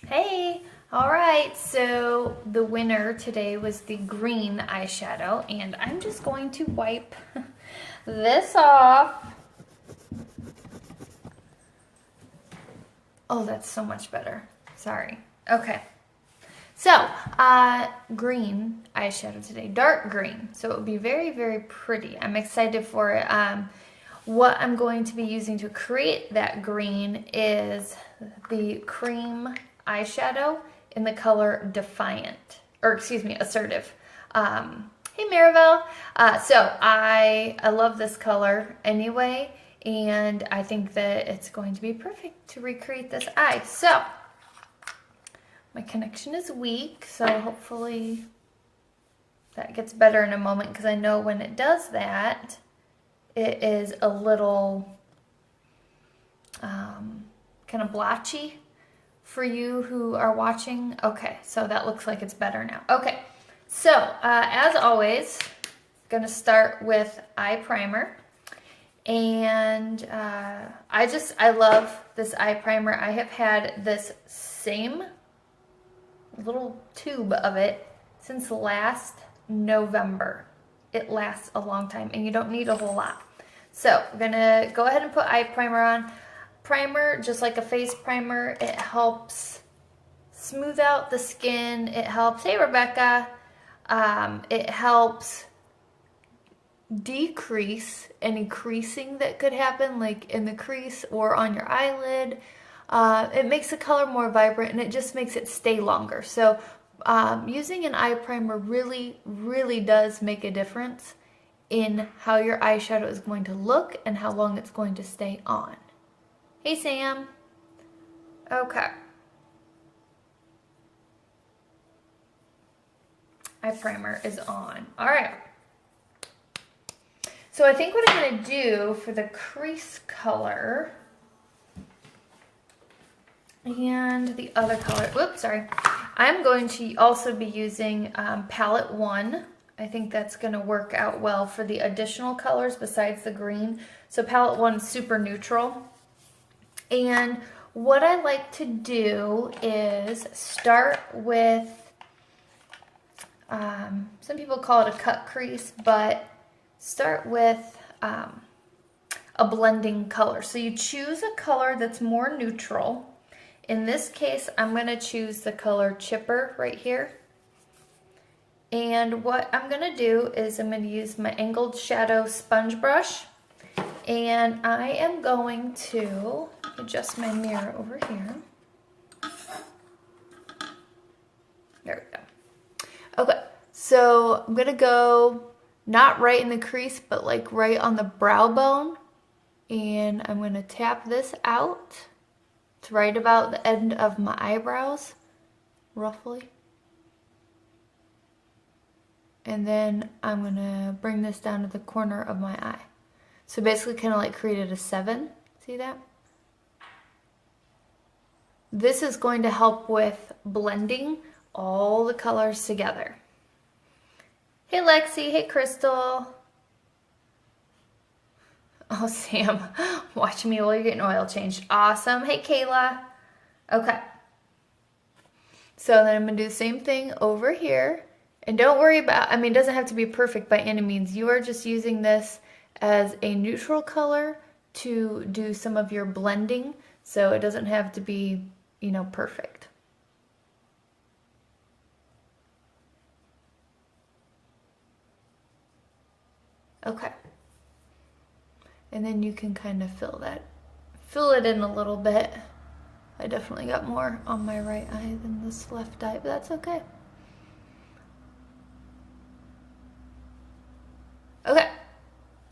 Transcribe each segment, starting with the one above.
Hey, all right, so the winner today was the green eyeshadow, and I'm just going to wipe this off. Oh, that's so much better. Sorry. Okay. So, green eyeshadow today, dark green. So it will be very, very pretty. I'm excited for it. What I'm going to be using to create that green is the cream eyeshadow in the color Defiant, or excuse me, Assertive. Hey Maribel. So I love this color anyway, and I think that it's going to be perfect to recreate this eye. So my connection is weak, so hopefully that gets better in a moment, because I know when it does that, it is a little kind of blotchy for you who are watching. Okay, so that looks like it's better now. Okay, so as always, I'm gonna start with eye primer. And I love this eye primer. I have had this same little tube of it since last November. It lasts a long time, and you don't need a whole lot. So I'm gonna go ahead and put eye primer on. Primer, just like a face primer, it helps smooth out the skin. It helps, hey Rebecca, it helps decrease any creasing that could happen, like in the crease or on your eyelid. It makes the color more vibrant, and it just makes it stay longer. So using an eye primer really, really does make a difference in how your eyeshadow is going to look and how long it's going to stay on. Hey Sam. Okay. Eye primer is on. All right. So I think what I'm going to do for the crease color and the other color, whoops, sorry. I'm going to also be using palette 1. I think that's going to work out well for the additional colors besides the green. So palette 1 is super neutral. And what I like to do is start with, some people call it a cut crease, but start with a blending color. So you choose a color that's more neutral. In this case, I'm going to choose the color Chipper right here. And what I'm going to do is I'm going to use my Angled Shadow sponge brush. And I am going to adjust my mirror over here. There we go. Okay, so I'm going to go not right in the crease, but like right on the brow bone. And I'm going to tap this out. It's right about the end of my eyebrows, roughly. And then I'm going to bring this down to the corner of my eye. So basically kind of like created a 7. See that? This is going to help with blending all the colors together. Hey Lexi, hey Crystal. Oh Sam, watch me while you're getting oil changed. Awesome. Hey Kayla. Okay. So then I'm going to do the same thing over here. And don't worry about, I mean, it doesn't have to be perfect by any means. You are just using this as a neutral color to do some of your blending. So it doesn't have to be, you know, perfect. Okay. And then you can kind of fill it in a little bit. I definitely got more on my right eye than this left eye, but that's okay. Okay,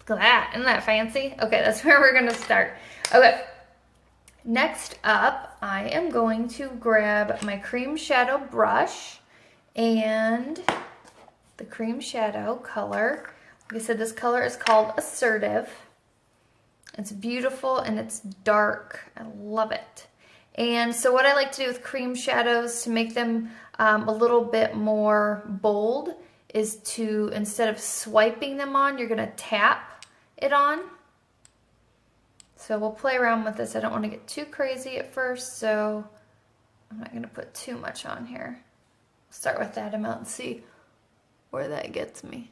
look at that, isn't that fancy? Okay, that's where we're gonna start. Okay, next up, I am going to grab my cream shadow brush and the cream shadow color. Like I said, this color is called Assertive. It's beautiful and it's dark. I love it. And so what I like to do with cream shadows to make them a little bit more bold is to, instead of swiping them on, you're going to tap it on. So we'll play around with this. I don't want to get too crazy at first, so I'm not going to put too much on here. Start with that amount and see where that gets me.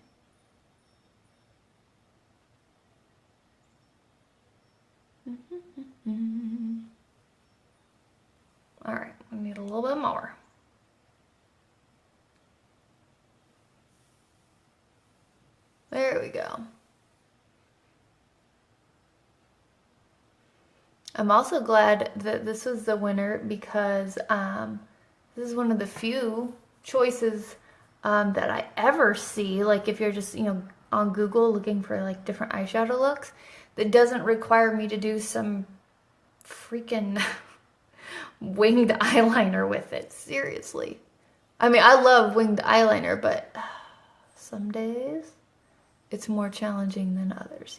All right, we need a little bit more. There we go. I'm also glad that this was the winner because this is one of the few choices that I ever see. Like if you're just, on Google looking for like different eyeshadow looks, that doesn't require me to do some freaking winged eyeliner with it. Seriously. I mean, I love winged eyeliner, but some days it's more challenging than others,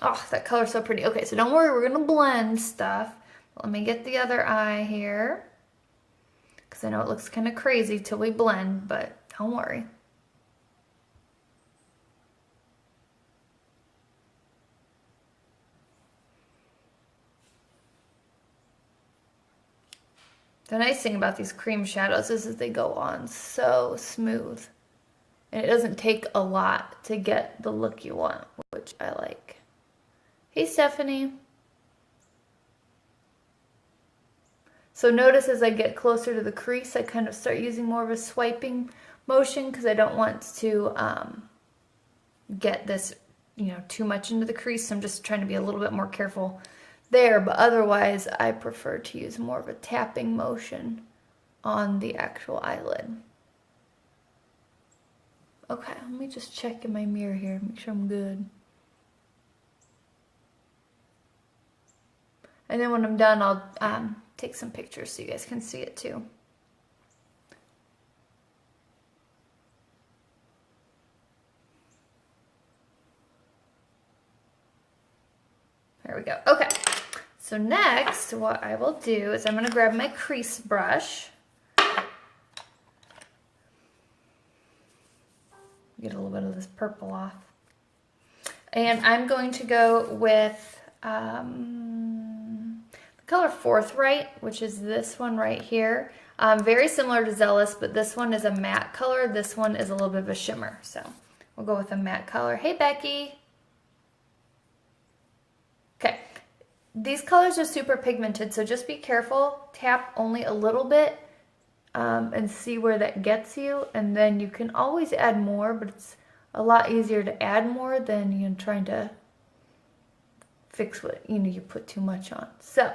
Oh, that color's so pretty. Okay, so don't worry, we're gonna blend stuff. Let me get the other eye here, because I know it looks kind of crazy till we blend, but don't worry. The nice thing about these cream shadows is that they go on so smooth. And it doesn't take a lot to get the look you want, which I like. Hey, Stephanie. So notice as I get closer to the crease, I kind of start using more of a swiping motion because I don't want to get this, too much into the crease. So I'm just trying to be a little bit more careful there, but otherwise I prefer to use more of a tapping motion on the actual eyelid. Okay, let me just check in my mirror here, make sure I'm good. And then when I'm done, I'll take some pictures so you guys can see it too. There we go. Okay, so next what I will do is I'm going to grab my crease brush. Get a little bit of this purple off. And I'm going to go with the color Forthright, which is this one right here. Very similar to Zealous, but this one is a matte color. This one is a little bit of a shimmer. So we'll go with a matte color. Hey, Becky. Okay. These colors are super pigmented, so just be careful. Tap only a little bit. And see where that gets you, and then you can always add more, but it's a lot easier to add more than trying to fix what you put too much on. So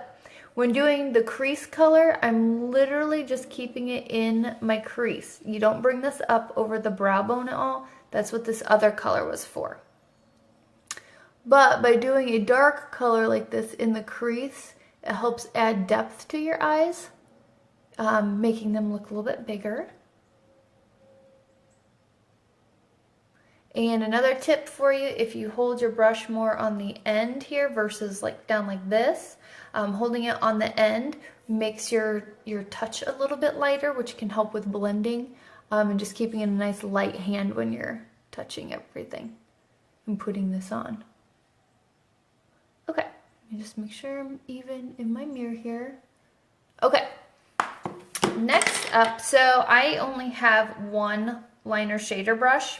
when doing the crease color, I'm literally just keeping it in my crease. You don't bring this up over the brow bone at all. That's what this other color was for. But by doing a dark color like this in the crease, it helps add depth to your eyes. Making them look a little bit bigger. And another tip for you, if you hold your brush more on the end here versus like down like this, holding it on the end makes your touch a little bit lighter, which can help with blending, and just keeping it in a nice light hand when you're touching everything and putting this on. Okay, let me just make sure I'm even in my mirror here. Okay. Next up, so I only have one liner shader brush.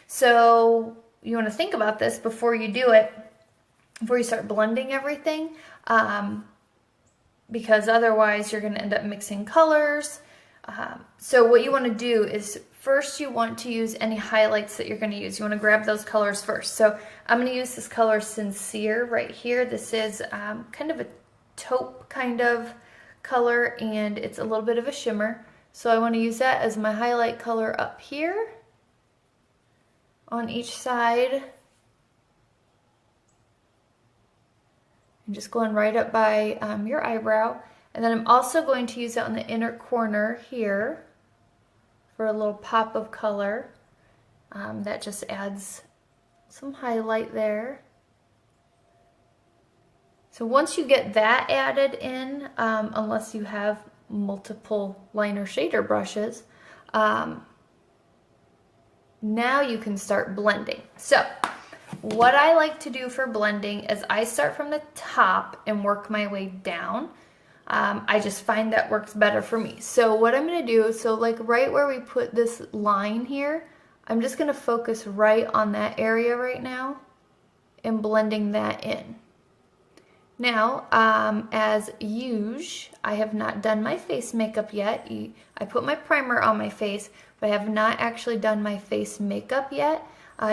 So you want to think about this before you do it, before you start blending everything, because otherwise you're going to end up mixing colors. So what you want to do is first you want to use any highlights that you're going to use. You want to grab those colors first. So I'm going to use this color Sincere right here. This is kind of a taupe kind of color, and it's a little bit of a shimmer, so I want to use that as my highlight color up here on each side, and just going right up by your eyebrow. And then I'm also going to use it on the inner corner here for a little pop of color. That just adds some highlight there. So once you get that added in, unless you have multiple liner shader brushes, now you can start blending. So what I like to do for blending is I start from the top and work my way down. I just find that works better for me. So what I'm going to do, so like right where we put this line here, I'm just going to focus right on that area right now and blending that in. Now, as usual, I have not done my face makeup yet. I put my primer on my face, but I have not actually done my face makeup yet.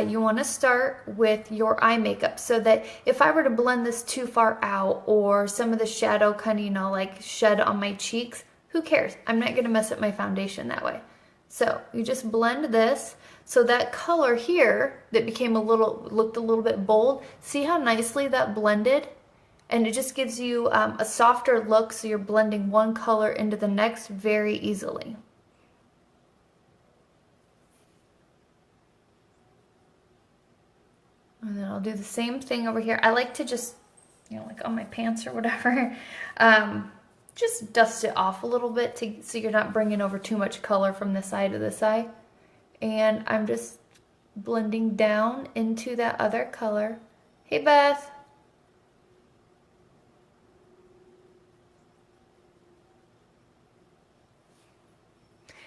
You want to start with your eye makeup so that if I were to blend this too far out or some of the shadow kind of, you know, like shed on my cheeks, who cares? I'm not going to mess up my foundation that way. So you just blend this. So that color here that became looked a little bit bold, see how nicely that blended? And it just gives you a softer look, so you're blending one color into the next very easily. And then I'll do the same thing over here. I like to just, you know, like on my pants or whatever, just dust it off a little bit so you're not bringing over too much color from this side to this side. And I'm just blending down into that other color. Hey, Beth.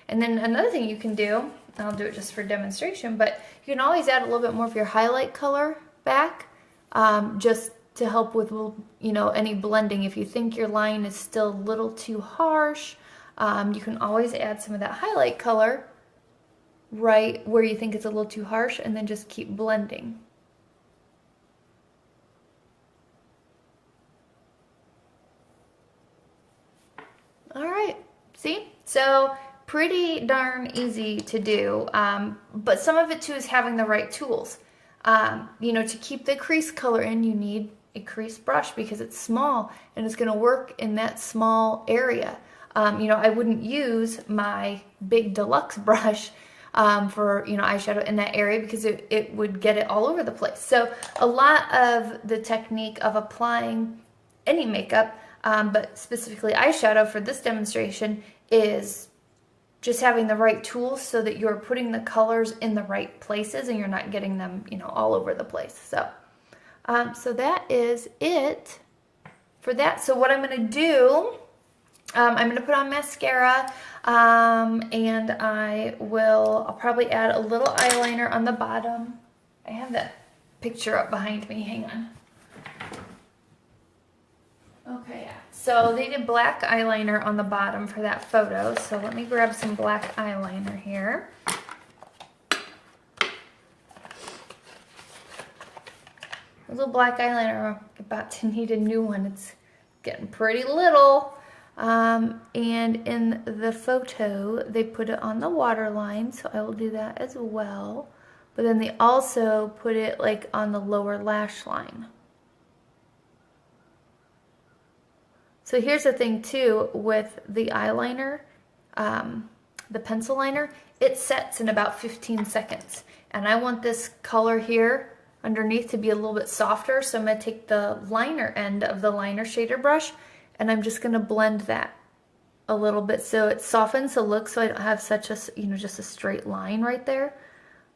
And then another thing you can do, I'll do it just for demonstration, but you can always add a little bit more of your highlight color back, just to help with, you know, any blending. If you think your line is still a little too harsh, you can always add some of that highlight color right where you think it's a little too harsh, and then just keep blending. All right, see? So pretty darn easy to do, but some of it too is having the right tools. You know, to keep the crease color in, you need a crease brush because it's small and it's going to work in that small area. You know, I wouldn't use my big deluxe brush for, you know, eyeshadow in that area because it would get it all over the place. So a lot of the technique of applying any makeup, but specifically eyeshadow for this demonstration, is just having the right tools so that you're putting the colors in the right places and you're not getting them, you know, all over the place. So, so that is it for that. So what I'm going to do, I'm going to put on mascara, and I'll probably add a little eyeliner on the bottom. I have that picture up behind me. Hang on. Okay, yeah. So they did black eyeliner on the bottom for that photo. So let me grab some black eyeliner here. A little black eyeliner, I'm about to need a new one. It's getting pretty little. And in the photo, they put it on the waterline, so I will do that as well. But then they also put it like on the lower lash line. So here's the thing too with the eyeliner, the pencil liner, it sets in about 15 seconds. And I want this color here underneath to be a little bit softer, so I'm going to take the liner end of the liner shader brush and I'm just going to blend that a little bit so it softens the look, so I don't have such a, you know, just a straight line right there.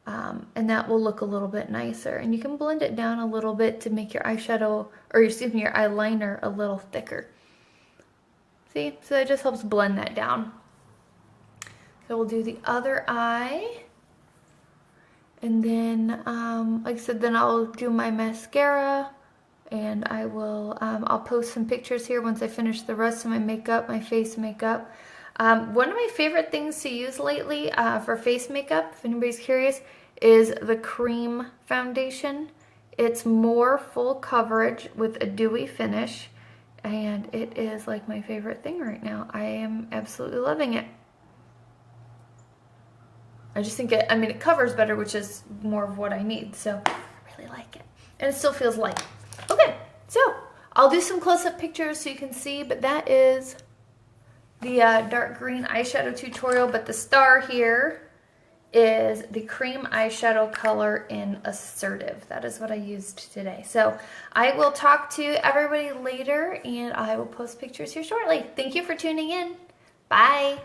And that will look a little bit nicer. And you can blend it down a little bit to make your eyeshadow, or excuse me, your eyeliner a little thicker. See, so that just helps blend that down. So we'll do the other eye. And then, like I said, then I'll do my mascara, and I will, I'll post some pictures here once I finish the rest of my makeup, my face makeup. One of my favorite things to use lately for face makeup, if anybody's curious, is the cream foundation. It's more full coverage with a dewy finish, and it is like my favorite thing right now. I am absolutely loving it. I just think it, I mean, it covers better, which is more of what I need, so I really like it. And it still feels light. Okay, so I'll do some close-up pictures so you can see, but that is the dark green eyeshadow tutorial, but the star here is the cream eyeshadow color in Assertive. That is what I used today. So I will talk to everybody later, and I will post pictures here shortly. Thank you for tuning in. Bye.